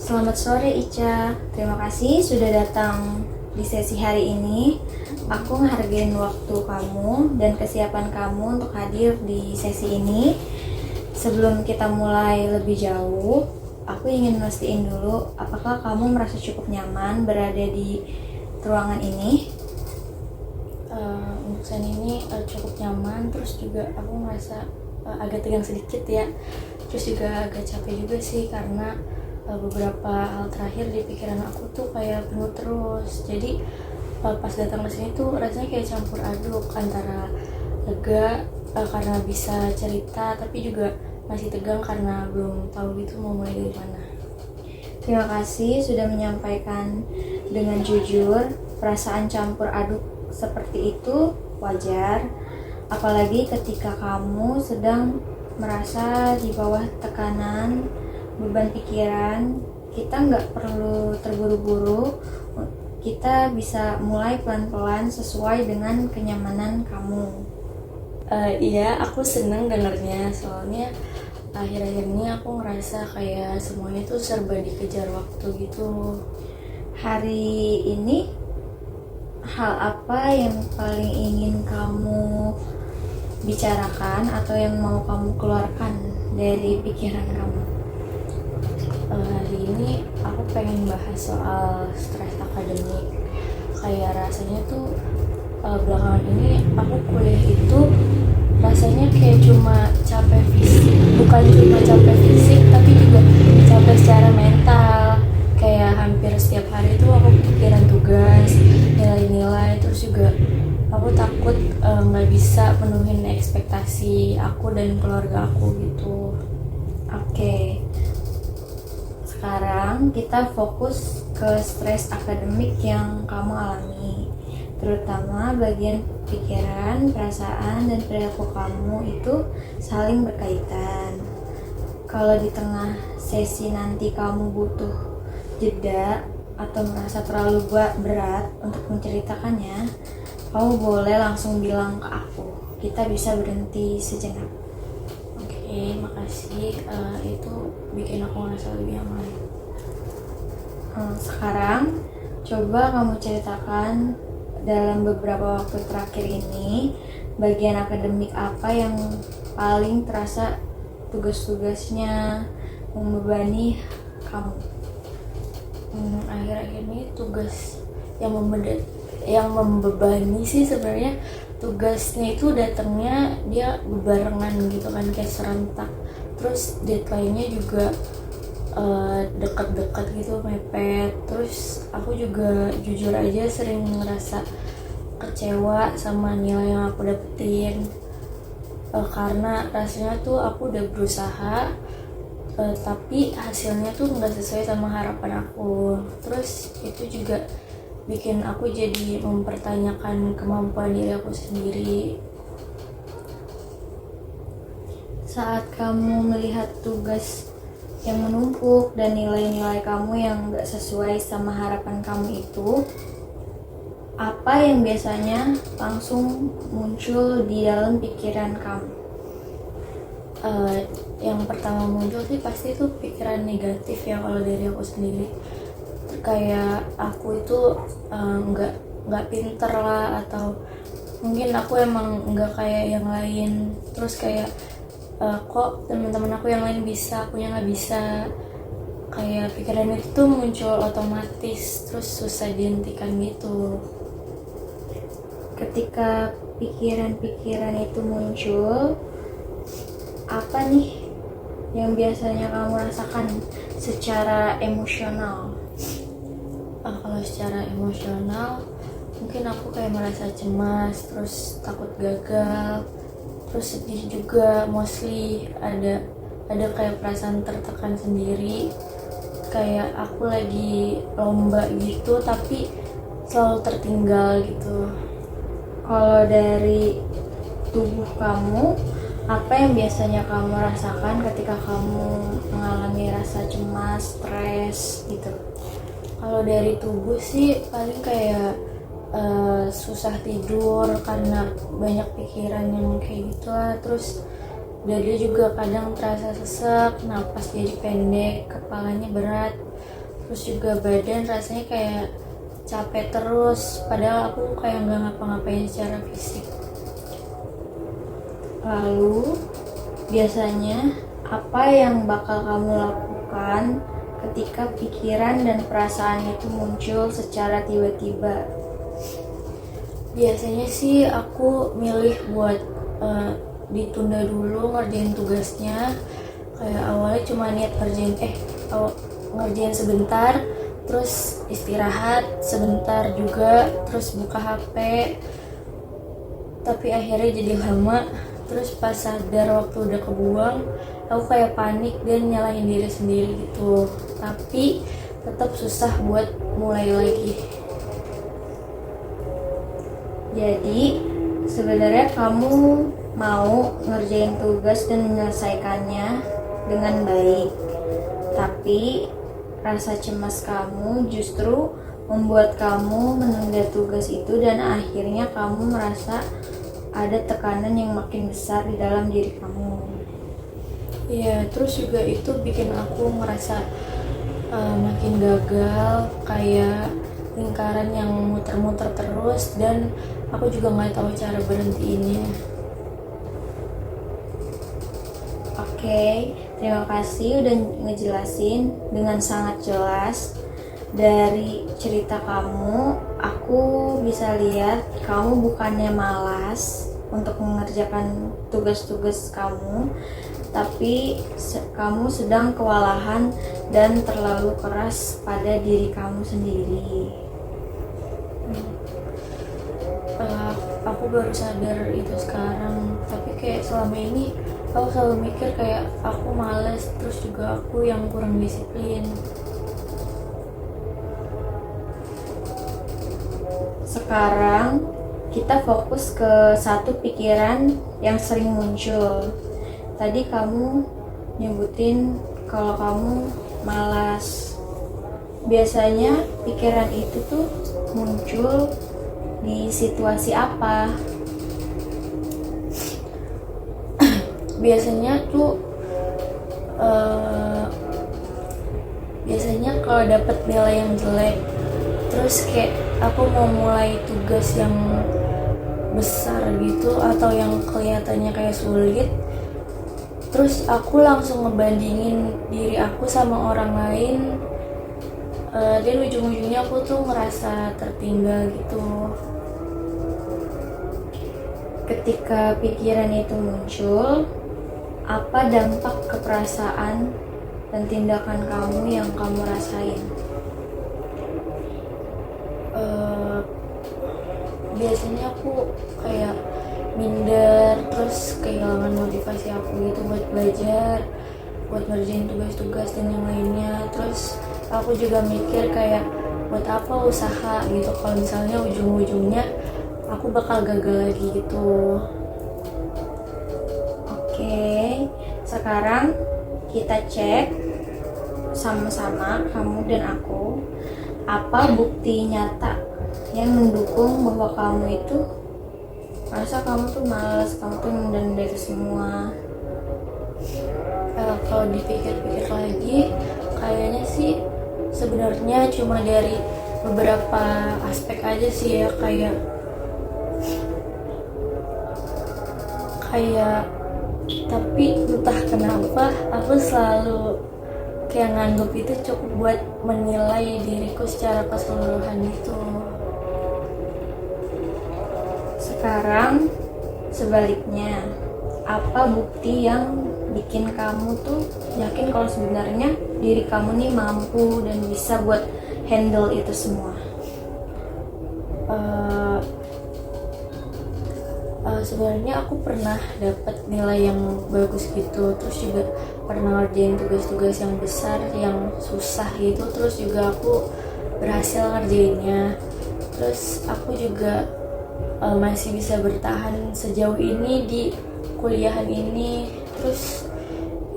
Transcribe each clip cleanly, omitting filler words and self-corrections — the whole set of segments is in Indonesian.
Selamat sore Ica, terima kasih sudah datang di sesi hari ini. Aku ngehargain waktu kamu dan kesiapan kamu untuk hadir di sesi ini. Sebelum kita mulai lebih jauh, aku ingin mastiin dulu apakah kamu merasa cukup nyaman berada di ruangan ini? Untuk saat ini cukup nyaman, terus juga aku merasa agak tegang sedikit ya, terus juga agak capek juga sih karena beberapa hal terakhir di pikiran aku tuh kayak penuh terus. Jadi pas datang ke sini tuh rasanya kayak campur aduk antara lega karena bisa cerita, tapi juga masih tegang karena belum tahu gitu mau mulai dari mana. Terima kasih sudah menyampaikan dengan jujur. Perasaan campur aduk seperti itu wajar, apalagi ketika kamu sedang merasa di bawah tekanan beban pikiran. Kita nggak perlu terburu-buru, kita bisa mulai pelan-pelan sesuai dengan kenyamanan kamu. Iya, aku seneng dengernya, soalnya akhir-akhir ini aku ngerasa kayak semuanya tuh serba dikejar waktu gitu. Hari ini hal apa yang paling ingin kamu bicarakan atau yang mau kamu keluarkan dari pikiran kamu? Hari ini aku pengen bahas soal stres akademik. Kayak rasanya tuh belakangan ini aku kuliah itu rasanya kayak cuma capek fisik, bukan cuma capek fisik tapi juga capek secara mental. Kayak hampir setiap hari tuh aku pikiran tugas, nilai-nilai, terus juga aku takut nggak bisa penuhin ekspektasi aku dan keluarga aku gitu. Oke, sekarang kita fokus ke stres akademik yang kamu alami, terutama bagian pikiran, perasaan, dan perilaku kamu itu saling berkaitan. Kalau di tengah sesi nanti kamu butuh jeda atau merasa terlalu berat untuk menceritakannya, kamu boleh langsung bilang ke aku. Kita bisa berhenti sejenak. Oke, makasih. Itu bikin aku ngerasa lebih aman. Sekarang coba kamu ceritakan dalam beberapa waktu terakhir ini bagian akademik apa yang paling terasa tugas-tugasnya membebani kamu. Akhir-akhir ini tugas yang membebani sih sebenarnya tugasnya itu datangnya dia bebarengan gitu kan, kayak serentak, terus deadline-nya juga dekat-dekat gitu, mepet. Terus aku juga jujur aja sering ngerasa kecewa sama nilai yang aku dapetin, karena rasanya tuh aku udah berusaha tapi hasilnya tuh nggak sesuai sama harapan aku. Terus itu juga bikin aku jadi mempertanyakan kemampuan diri aku sendiri. Saat kamu melihat tugas yang menumpuk dan nilai-nilai kamu yang gak sesuai sama harapan kamu itu, apa yang biasanya langsung muncul di dalam pikiran kamu? Yang pertama muncul sih pasti itu pikiran negatif ya kalau dari aku sendiri. Kayak aku itu nggak pinter lah, atau mungkin aku emang nggak kayak yang lain. Terus kayak kok teman-teman aku yang lain bisa, akunya nggak bisa. Kayak pikiran itu tuh muncul otomatis, terus susah dihentikan gitu. Ketika pikiran-pikiran itu muncul, apa nih yang biasanya kamu rasakan secara emosional? Kalau secara emosional mungkin aku kayak merasa cemas, terus takut gagal, terus sedih juga. Mostly ada kayak perasaan tertekan sendiri, kayak aku lagi lomba gitu tapi selalu tertinggal gitu. Kalau dari tubuh kamu, apa yang biasanya kamu rasakan ketika kamu mengalami rasa cemas, stres gitu? Kalau dari tubuh sih paling kayak susah tidur karena banyak pikiran yang kayak gitu lah. Terus dada juga kadang terasa sesek, napas jadi pendek, kepalanya berat. terus juga badan rasanya kayak capek terus, padahal aku kayak nggak ngapa-ngapain secara fisik. Lalu, biasanya apa yang bakal kamu lakukan ketika pikiran dan perasaan itu muncul secara tiba-tiba? Biasanya sih aku milih buat ditunda dulu ngerjain tugasnya. Kayak awalnya cuma niat ngerjain sebentar, terus istirahat sebentar juga, terus buka HP. Tapi akhirnya jadi lama, terus pas sadar waktu udah kebuang, aku kayak panik dan nyalahin diri sendiri gitu. Tapi tetap susah buat mulai lagi. Jadi, sebenarnya kamu mau ngerjain tugas dan menyelesaikannya dengan baik. Tapi, rasa cemas kamu justru membuat kamu menunda tugas itu dan akhirnya kamu merasa ada tekanan yang makin besar di dalam diri kamu. Iya, terus juga itu bikin aku ngerasa makin gagal, kayak lingkaran yang muter-muter terus, dan aku juga nggak tahu cara berhentiinnya. Oke, terima kasih udah ngejelasin dengan sangat jelas. Dari cerita kamu, aku bisa lihat kamu bukannya malas untuk mengerjakan tugas-tugas kamu, tapi kamu sedang kewalahan dan terlalu keras pada diri kamu sendiri. Aku baru sadar itu sekarang, tapi kayak selama ini aku selalu mikir kayak aku males, terus juga aku yang kurang disiplin. Sekarang kita fokus ke satu pikiran yang sering muncul. Tadi kamu nyebutin kalau kamu malas. Biasanya pikiran itu tuh muncul di situasi apa? Biasanya kalau dapet nilai yang jelek, terus kayak aku mau mulai tugas yang besar gitu atau yang kelihatannya kayak sulit, terus aku langsung ngebandingin diri aku sama orang lain, dan ujung-ujungnya aku tuh ngerasa tertinggal gitu. Ketika pikiran itu muncul, apa dampak ke perasaan dan tindakan kamu yang kamu rasain? Biasanya aku kayak minder, terus kehilangan motivasi aku gitu buat belajar, buat ngerjain tugas-tugas dan yang lainnya. Terus aku juga mikir kayak buat apa usaha gitu kalau misalnya ujung-ujungnya aku bakal gagal lagi gitu. Oke, sekarang kita cek sama-sama, kamu dan aku, apa bukti nyata yang mendukung bahwa kamu itu merasa kamu tuh malas, kamu tuh nunda itu semua. Kalau dipikir-pikir lagi, kayaknya sih sebenarnya cuma dari beberapa aspek aja sih ya, kayak tapi entah kenapa aku selalu kayak nganggep itu cukup buat menilai diriku secara keseluruhan gitu. Sekarang sebaliknya, apa bukti yang bikin kamu tuh yakin kalau sebenarnya diri kamu nih mampu dan bisa buat handle itu semua? Sebenarnya aku pernah dapat nilai yang bagus gitu, terus juga pernah ngerjain tugas-tugas yang besar yang susah gitu, terus juga aku berhasil ngerjainnya. Terus aku juga masih bisa bertahan sejauh ini di kuliahan ini. Terus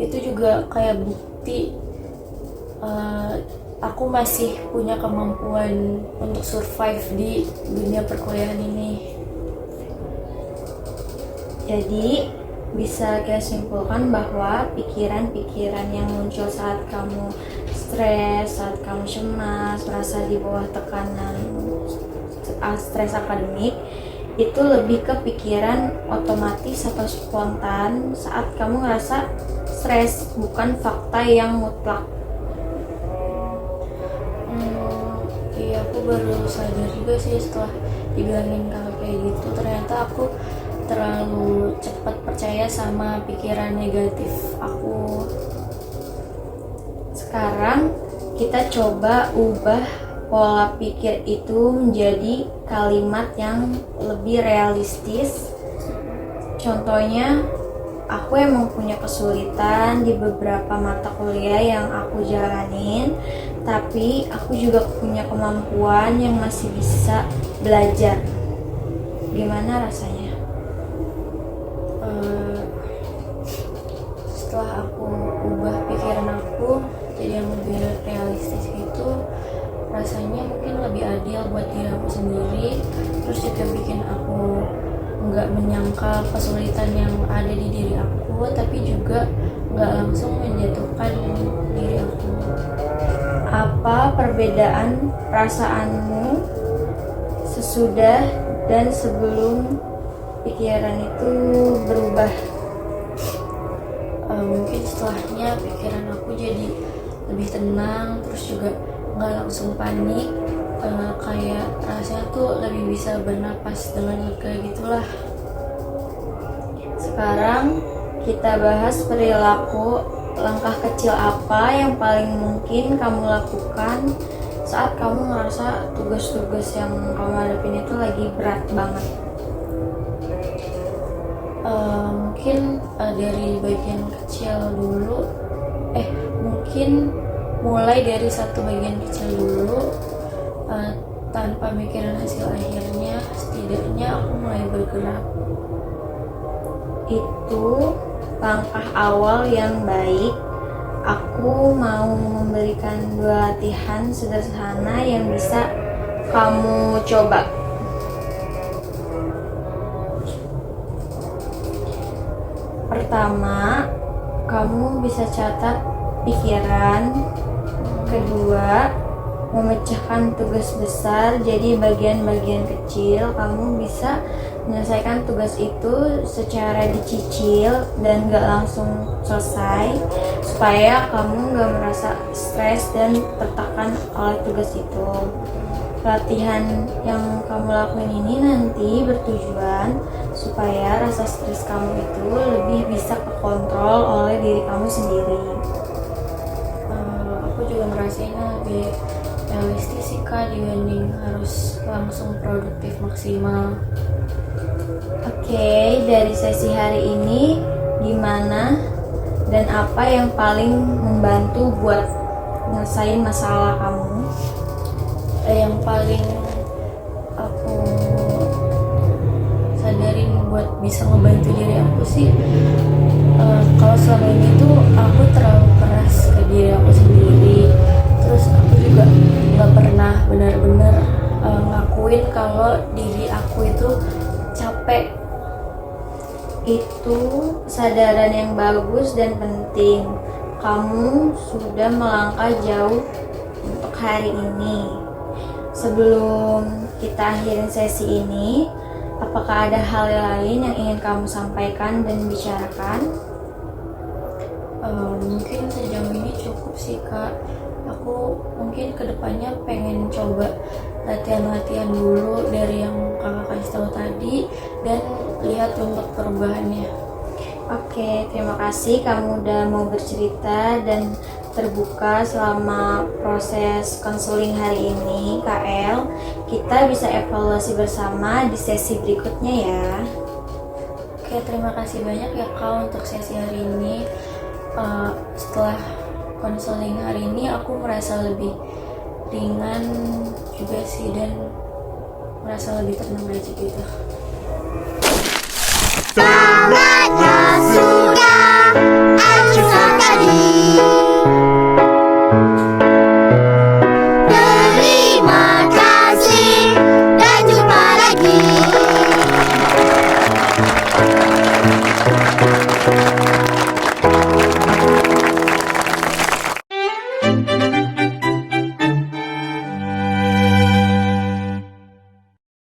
itu juga kayak bukti aku masih punya kemampuan untuk survive di dunia perkuliahan ini. Jadi bisa kita simpulkan bahwa pikiran-pikiran yang muncul saat kamu stres, saat kamu cemas, merasa di bawah tekanan stres akademik, itu lebih ke pikiran otomatis atau spontan saat kamu ngerasa stres, bukan fakta yang mutlak. Iya, aku baru sadar juga sih setelah dibilangin kalau kayak gitu, ternyata aku terlalu cepat percaya sama pikiran negatif aku. Sekarang kita coba ubah pola pikir itu menjadi kalimat yang lebih realistis. Contohnya, aku emang punya kesulitan di beberapa mata kuliah yang aku jalanin, tapi aku juga punya kemampuan yang masih bisa belajar. Gimana rasanya? Setelah aku ubah pikiran aku jadi yang lebih realistis gitu, rasanya mungkin lebih adil buat diri aku sendiri, terus juga bikin aku nggak menyangkal kesulitan yang ada di diri aku, tapi juga nggak langsung menjatuhkan diri aku. Apa perbedaan perasaanmu sesudah dan sebelum pikiran itu berubah? Mungkin setelahnya pikiran aku jadi lebih tenang, terus juga nggak langsung panik, kayak rasanya tuh lebih bisa bernapas dengan lega gitulah. Sekarang kita bahas perilaku. Langkah kecil apa yang paling mungkin kamu lakukan saat kamu ngerasa tugas-tugas yang kamu hadapin itu lagi berat banget? Mungkin dari bagian kecil dulu, mungkin mulai dari satu bagian kecil dulu, tanpa mikirin hasil akhirnya, setidaknya aku mulai bergerak. Itu langkah awal yang baik. Aku mau memberikan 2 latihan sederhana yang bisa kamu coba. Pertama, kamu bisa catat pikiran. Kedua, memecahkan tugas besar jadi bagian-bagian kecil. Kamu bisa menyelesaikan tugas itu secara dicicil dan gak langsung selesai, supaya kamu gak merasa stres dan tertekan oleh tugas itu. Latihan yang kamu lakuin ini nanti bertujuan supaya rasa stres kamu itu lebih bisa kekontrol oleh diri kamu sendiri. Aku juga ngerasainnya lebih realistis sih Kak, dibanding harus langsung produktif maksimal. Oke, dari sesi hari ini gimana dan apa yang paling membantu buat nyelesain masalah kamu? Yang paling aku sadarin buat bisa ngebantu diri aku sih, kalau selama ini tuh aku terlalu keras ke diri aku sendiri, terus aku juga nggak pernah benar-benar ngakuin kalau diri aku itu capek. Itu kesadaran yang bagus dan penting. Kamu sudah melangkah jauh untuk hari ini. Sebelum kita akhirin sesi ini, apakah ada hal lain yang ingin kamu sampaikan dan bicarakan? Mungkin sejauh ini cukup sih Kak. Aku mungkin kedepannya pengen coba latihan-latihan dulu dari yang kakak kasih tahu tadi dan lihat untuk perubahannya. Oke, terima kasih kamu udah mau bercerita dan terbuka selama proses konseling hari ini, KL. Kita bisa evaluasi bersama di sesi berikutnya ya. Oke, terima kasih banyak ya Kak untuk sesi hari ini. Setelah konseling hari ini aku merasa lebih ringan juga sih dan merasa lebih tenang aja gitu. Selamat masuk.